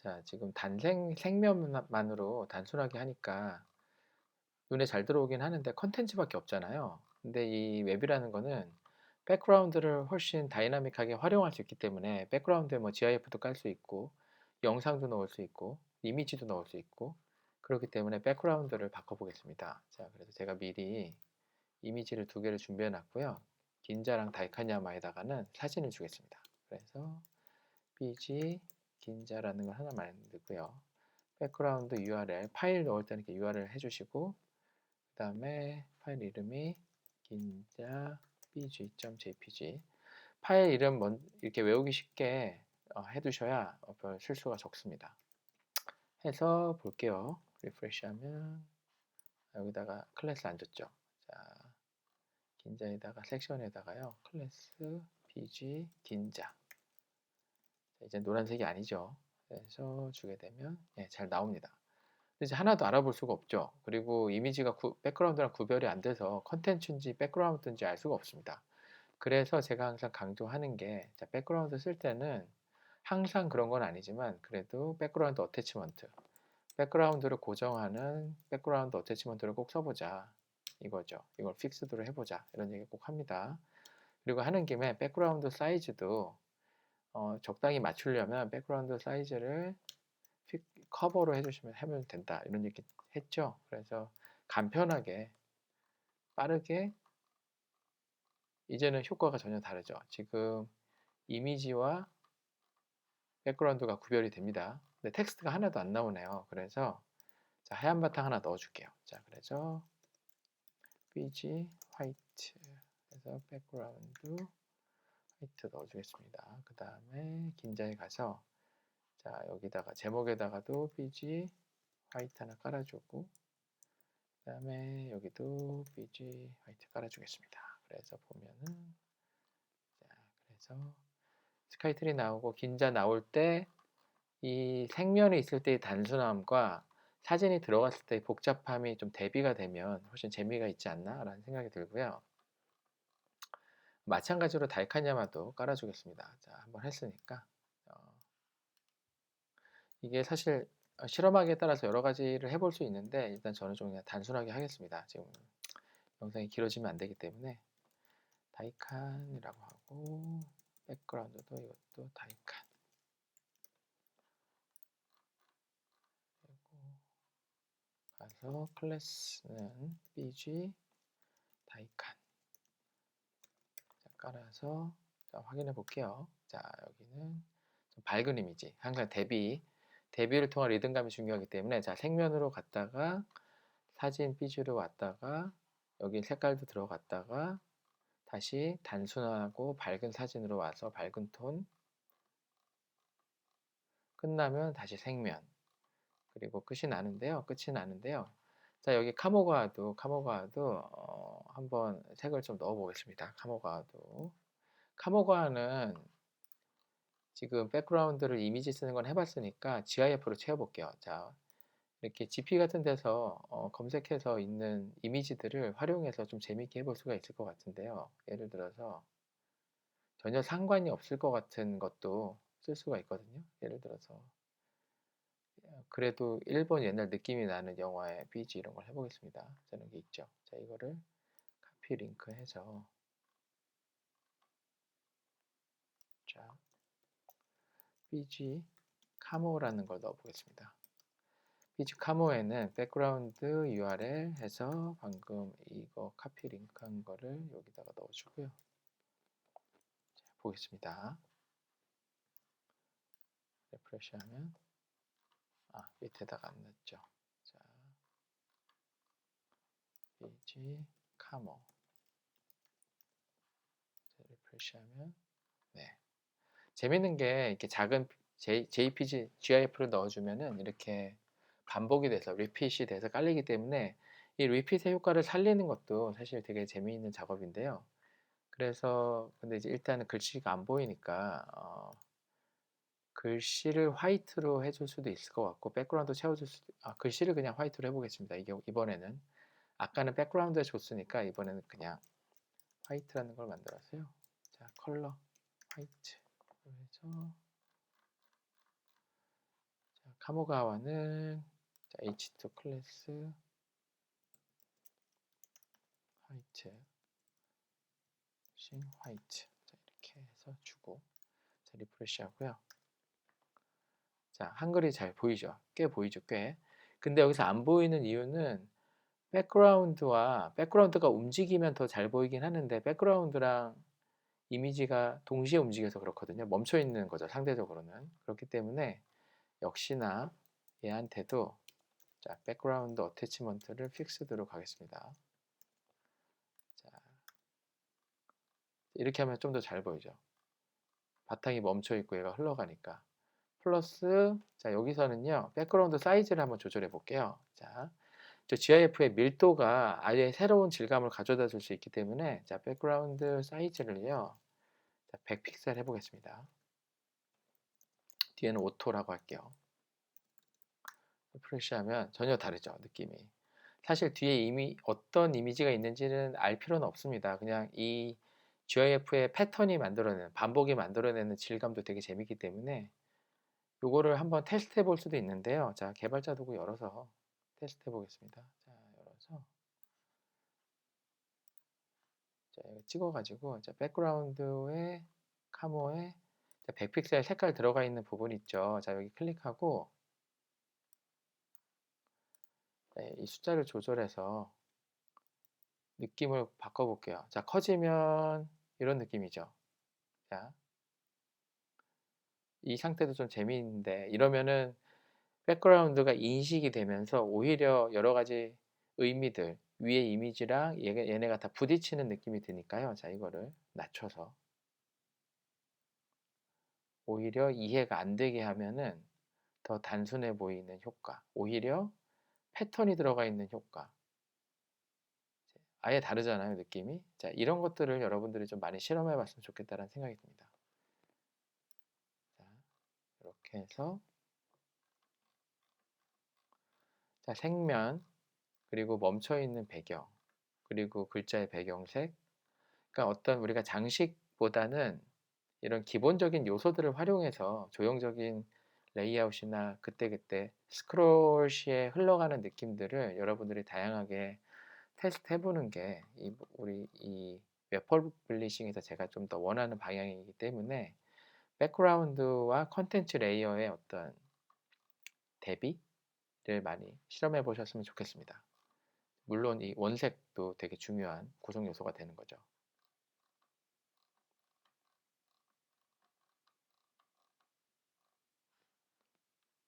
자, 지금 생면만으로 단순하게 하니까 눈에 잘 들어오긴 하는데 컨텐츠밖에 없잖아요. 근데 이 웹이라는 거는 백그라운드를 훨씬 다이나믹하게 활용할 수 있기 때문에 백그라운드에 뭐 GIF도 깔 수 있고 영상도 넣을 수 있고 이미지도 넣을 수 있고 그렇기 때문에 백그라운드를 바꿔보겠습니다. 자, 그래서 제가 미리 이미지를 두 개를 준비해 놨고요. 긴자랑 다이카냐마에다가는 사진을 주겠습니다. 그래서 bg 긴자라는 걸 하나 만들고요. 백그라운드 URL 파일 넣을 때는 이렇게 URL 해주시고 그 다음에 파일 이름이 긴자 bg.jpg 파일 이름 이렇게 외우기 쉽게 해두셔야 별 실수가 적습니다. 해서 볼게요. 리프레시 하면 여기다가 클래스 안 줬죠. 자, 긴자에다가 섹션에다가요. 클래스 bg 긴자. 자, 이제 노란색이 아니죠. 그래서 주게 되면 잘 나옵니다. 근데 이제 하나도 알아볼 수가 없죠. 그리고 이미지가 백그라운드랑 구별이 안 돼서 컨텐츠인지 백그라운드인지 알 수가 없습니다. 그래서 제가 항상 강조하는 게 자, 백그라운드 쓸 때는 항상 그런 건 아니지만 그래도 백그라운드 어태치먼트 백그라운드를 고정하는 백그라운드 어태치먼트를 꼭 써보자 이거죠. 이걸 픽스드로 해보자 이런 얘기 꼭 합니다. 그리고 하는 김에 백그라운드 사이즈도 적당히 맞추려면 백그라운드 사이즈를 커버로 해주시면 하면 된다 이런 얘기 했죠. 그래서 간편하게 빠르게 이제는 효과가 전혀 다르죠. 지금 이미지와 백그라운드가 구별이 됩니다. 근데 텍스트가 하나도 안 나오네요. 그래서 자, 하얀 바탕 하나 넣어줄게요. 자, 그래서 bg 화이트 해서 백그라운드 화이트 넣어주겠습니다. 그 다음에 긴자에 가서 자, 여기다가 제목에다가도 bg 화이트 하나 깔아주고 그 다음에 여기도 bg 화이트 깔아주겠습니다. 그래서 보면은 자, 그래서 스카이트리 나오고 긴자 나올 때 이 생면이 있을 때의 단순함과 사진이 들어갔을 때의 복잡함이 좀 대비가 되면 훨씬 재미가 있지 않나 라는 생각이 들고요. 마찬가지로 달카냐마도 깔아주겠습니다. 자, 한번 했으니까 이게 사실 실험하기에 따라서 여러 가지를 해볼 수 있는데 일단 저는 좀 그냥 단순하게 하겠습니다. 지금 영상이 길어지면 안 되기 때문에 다이칸이라고 하고 백그라운드도 이것도 다이칸 그리고 가서 클래스는 bg 다이칸 자, 깔아서 자, 확인해 볼게요. 자, 여기는 좀 밝은 이미지 항상 대비를 통한 리듬감이 중요하기 때문에 자, 생면으로 갔다가 사진 bg로 왔다가 여기 색깔도 들어갔다가 다시 단순하고 밝은 사진으로 와서 밝은 톤 끝나면 다시 생면 그리고 끝이 나는데요. 자, 여기 카모가와도 한번 색을 좀 넣어 보겠습니다. 카모가와는 지금 백그라운드를 이미지 쓰는 건 해봤으니까 GIF로 채워볼게요. 자, 이렇게 GP 같은 데서 검색해서 있는 이미지들을 활용해서 좀 재밌게 해볼 수가 있을 것 같은데요. 예를 들어서 전혀 상관이 없을 것 같은 것도 쓸 수가 있거든요. 예를 들어서 그래도 일본 옛날 느낌이 나는 영화의 BG 이런 걸 해보겠습니다. 저는 게 있죠. 자, 이거를 카피 링크해서 자, BG 카모라는 걸 넣어보겠습니다. BG 카모에는 백그라운드 URL 해서 방금 이거 카피 링크한 거를 여기다가 넣어주고요. 자, 보겠습니다. 리프레시 하면 밑에다가 안 넣었죠. 자, BG 카모 리프레시 하면 네. 재밌는 게 이렇게 작은 JPG, GIF를 넣어주면은 이렇게 반복이 돼서 리핏이 돼서 깔리기 때문에 이 리핏의 효과를 살리는 것도 사실 되게 재미있는 작업인데요. 그래서 근데 이제 일단은 글씨가 안 보이니까 글씨를 화이트로 해줄 수도 있을 것 같고 백그라운드 채워줄 수도 글씨를 그냥 화이트로 해보겠습니다. 이번에는 아까는 백그라운드에 줬으니까 이번에는 그냥 화이트라는 걸 만들었어요. 자, 컬러 화이트 해서 카모가와는 H2 클래스 화이트 싱 화이트 이렇게 해서 주고 리프레시 하고요. 자, 한글이 잘 보이죠? 꽤 보이죠? 꽤. 근데 여기서 안 보이는 이유는 백그라운드가 움직이면 더 잘 보이긴 하는데 백그라운드랑 이미지가 동시에 움직여서 그렇거든요. 멈춰 있는 거죠. 상대적으로는. 그렇기 때문에 역시나 얘한테도 자, 백그라운드 어태치먼트를 픽스드로 가겠습니다. 자, 이렇게 하면 좀 더 잘 보이죠. 바탕이 멈춰 있고 얘가 흘러가니까. 플러스 자, 여기서는요. 백그라운드 사이즈를 한번 조절해 볼게요. 자, 저 GIF의 밀도가 아예 새로운 질감을 가져다 줄 수 있기 때문에 자, 백그라운드 사이즈를요. 자, 100픽셀 해보겠습니다. 뒤에는 오토라고 할게요. 프레시하면 전혀 다르죠, 느낌이. 사실 뒤에 이미 어떤 이미지가 있는지는 알 필요는 없습니다. 그냥 이 GIF의 패턴이 만들어내는, 반복이 만들어내는 질감도 되게 재밌기 때문에 요거를 한번 테스트 해볼 수도 있는데요. 자, 개발자 도구 열어서 테스트 해보겠습니다. 자, 열어서 자, 이거 찍어가지고 자, 백그라운드에 카모에 100픽셀 색깔 들어가 있는 부분 있죠. 자, 여기 클릭하고 네, 이 숫자를 조절해서 느낌을 바꿔볼게요. 자, 커지면 이런 느낌이죠. 자, 이 상태도 좀 재미있는데 이러면은 백그라운드가 인식이 되면서 오히려 여러 가지 의미들 위에 이미지랑 얘네가 다 부딪히는 느낌이 드니까요. 자, 이거를 낮춰서 오히려 이해가 안 되게 하면은 더 단순해 보이는 효과, 오히려 패턴이 들어가 있는 효과, 아예 다르잖아요, 느낌이. 자, 이런 것들을 여러분들이 좀 많이 실험해 봤으면 좋겠다는 생각이 듭니다. 자, 이렇게 해서 자, 색면, 그리고 멈춰 있는 배경, 그리고 글자의 배경색. 그러니까 어떤 우리가 장식보다는 이런 기본적인 요소들을 활용해서 조형적인 레이아웃이나 그때그때 스크롤 시에 흘러가는 느낌들을 여러분들이 다양하게 테스트 해보는 게 우리 이 웹 퍼블리싱에서 제가 좀 더 원하는 방향이기 때문에 백그라운드와 컨텐츠 레이어의 어떤 대비를 많이 실험해 보셨으면 좋겠습니다. 물론 이 원색도 되게 중요한 구성 요소가 되는 거죠.